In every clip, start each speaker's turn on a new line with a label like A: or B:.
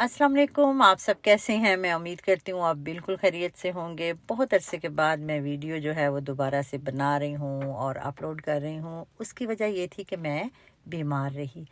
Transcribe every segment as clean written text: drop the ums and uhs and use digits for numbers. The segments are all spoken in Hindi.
A: अस्सलाम वालेकुम। आप सब कैसे हैं? मैं उम्मीद करती हूँ आप बिल्कुल खैरियत से होंगे। बहुत अरसे के बाद मैं वीडियो जो है वो दोबारा से बना रही हूँ और अपलोड कर रही हूँ। उसकी वजह ये थी कि मैं बीमार रही।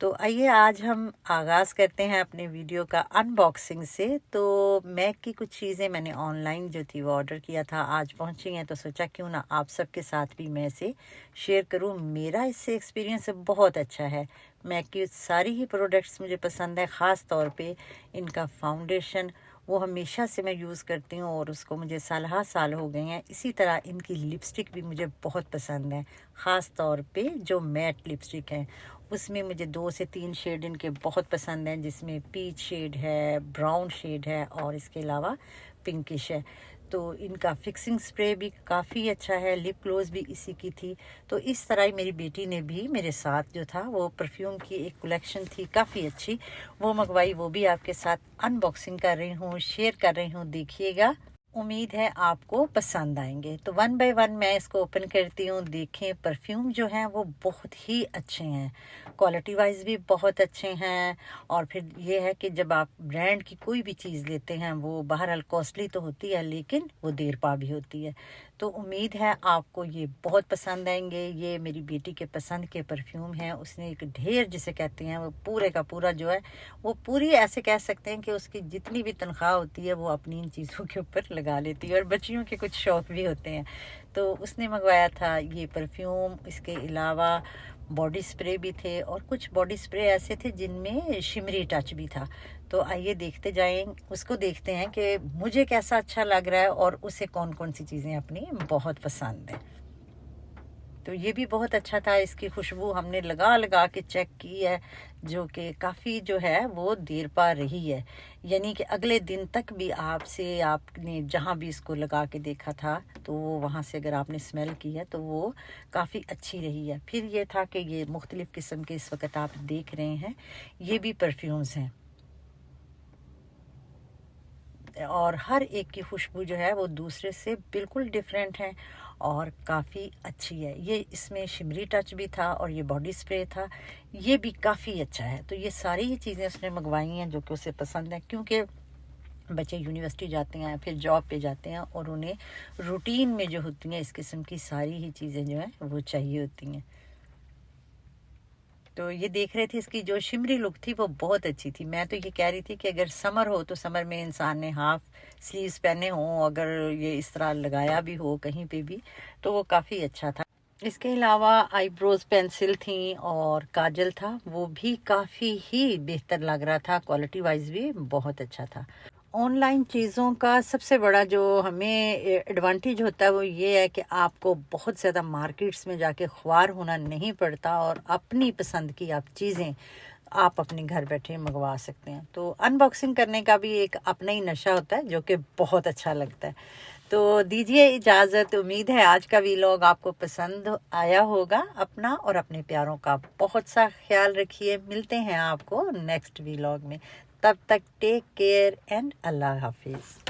A: तो आइए आज हम आगाज़ करते हैं अपने वीडियो का अनबॉक्सिंग से। तो मैक की कुछ चीज़ें मैंने ऑनलाइन जो थी वो ऑर्डर किया था, आज पहुँची हैं, तो सोचा क्यों ना आप सबके साथ भी मैं इसे शेयर करूँ। मेरा इससे एक्सपीरियंस बहुत अच्छा है। मैक की सारी ही प्रोडक्ट्स मुझे पसंद है, ख़ास तौर पे इनका फाउंडेशन वो हमेशा से मैं यूज़ करती हूँ और उसको मुझे साल हो गए हैं। इसी तरह इनकी लिपस्टिक भी मुझे बहुत पसंद है, ख़ास तौर पे जो मैट लिपस्टिक हैं उसमें मुझे 2 से 3 शेड इनके बहुत पसंद हैं, जिसमें पीच शेड है, ब्राउन शेड है और इसके अलावा पिंकिश है। तो इनका फिक्सिंग स्प्रे भी काफ़ी अच्छा है, लिप ग्लोज भी इसी की थी। तो इस तरह ही मेरी बेटी ने भी मेरे साथ जो था वो परफ्यूम की एक कलेक्शन थी काफ़ी अच्छी, वो मंगवाई। वो भी आपके साथ अनबॉक्सिंग कर रही हूँ, शेयर कर रही हूँ, देखिएगा। उम्मीद है आपको पसंद आएंगे। तो वन बाय वन मैं इसको ओपन करती हूँ। देखें, परफ्यूम जो हैं वो बहुत ही अच्छे हैं, क्वालिटी वाइज भी बहुत अच्छे हैं। और फिर ये है कि जब आप ब्रांड की कोई भी चीज़ लेते हैं वो बहरहाल कॉस्टली तो होती है, लेकिन वो देर पा भी होती है। तो उम्मीद है आपको ये बहुत पसंद आएंगे। ये मेरी बेटी के पसंद के परफ्यूम हैं। उसने एक ढेर जिसे कहते हैं वो पूरे का पूरा जो है वो पूरी, ऐसे कह सकते हैं कि उसकी जितनी भी तनख्वाह होती है वो अपनी इन चीज़ों के ऊपर लगा लेती है। और बच्चियों के कुछ शौक भी होते हैं, तो उसने मंगवाया था ये परफ्यूम। इसके अलावा बॉडी स्प्रे भी थे और कुछ बॉडी स्प्रे ऐसे थे जिनमें शिमरी टच भी था। तो आइए देखते जाएं, उसको देखते हैं कि मुझे कैसा अच्छा लग रहा है और उसे कौन कौन सी चीज़ें अपनी बहुत पसंद है। तो ये भी बहुत अच्छा था। इसकी खुशबू हमने लगा लगा के चेक की है, जो कि काफ़ी जो है वो देर पा रही है, यानी कि अगले दिन तक भी आपसे, आपने जहाँ भी इसको लगा के देखा था तो वो वहाँ से अगर आपने स्मेल की है तो वो काफ़ी अच्छी रही है। फिर ये था कि ये मुख्तलिफ़ किस्म के इस वक्त आप देख रहे हैं ये भी परफ्यूम्स हैं और हर एक की खुशबू जो है वो दूसरे से बिल्कुल डिफरेंट है और काफ़ी अच्छी है। ये इसमें शिमरी टच भी था और ये बॉडी स्प्रे था, ये भी काफ़ी अच्छा है। तो ये सारी ही चीज़ें उसने मंगवाई हैं जो कि उसे पसंद है, क्योंकि बच्चे यूनिवर्सिटी जाते हैं, फिर जॉब पे जाते हैं और उन्हें रूटीन में जो होती हैं इस किस्म की सारी ही चीज़ें जो हैं वो चाहिए होती हैं। तो ये देख रहे थे, इसकी जो शिमरी लुक थी वो बहुत अच्छी थी। मैं तो ये कह रही थी कि अगर समर हो तो समर में इंसान ने हाफ स्लीव्स पहने हों, अगर ये इस तरह लगाया भी हो कहीं पे भी तो वो काफ़ी अच्छा था। इसके अलावा आईब्रोज पेंसिल थी और काजल था, वो भी काफ़ी ही बेहतर लग रहा था, क्वालिटी वाइज भी बहुत अच्छा था। ऑनलाइन चीज़ों का सबसे बड़ा जो हमें एडवांटेज होता है वो ये है कि आपको बहुत ज़्यादा मार्केट्स में जाके ख्वार होना नहीं पड़ता और अपनी पसंद की आप चीज़ें आप अपने घर बैठे मंगवा सकते हैं। तो अनबॉक्सिंग करने का भी एक अपना ही नशा होता है जो कि बहुत अच्छा लगता है। तो दीजिए इजाज़त। उम्मीद है आज का वीलॉग आपको पसंद आया होगा। अपना और अपने प्यारों का बहुत सा ख्याल रखिए। मिलते हैं आपको नेक्स्ट वीलॉग में। तब तक टेक केयर एंड अल्लाह हाफिज़।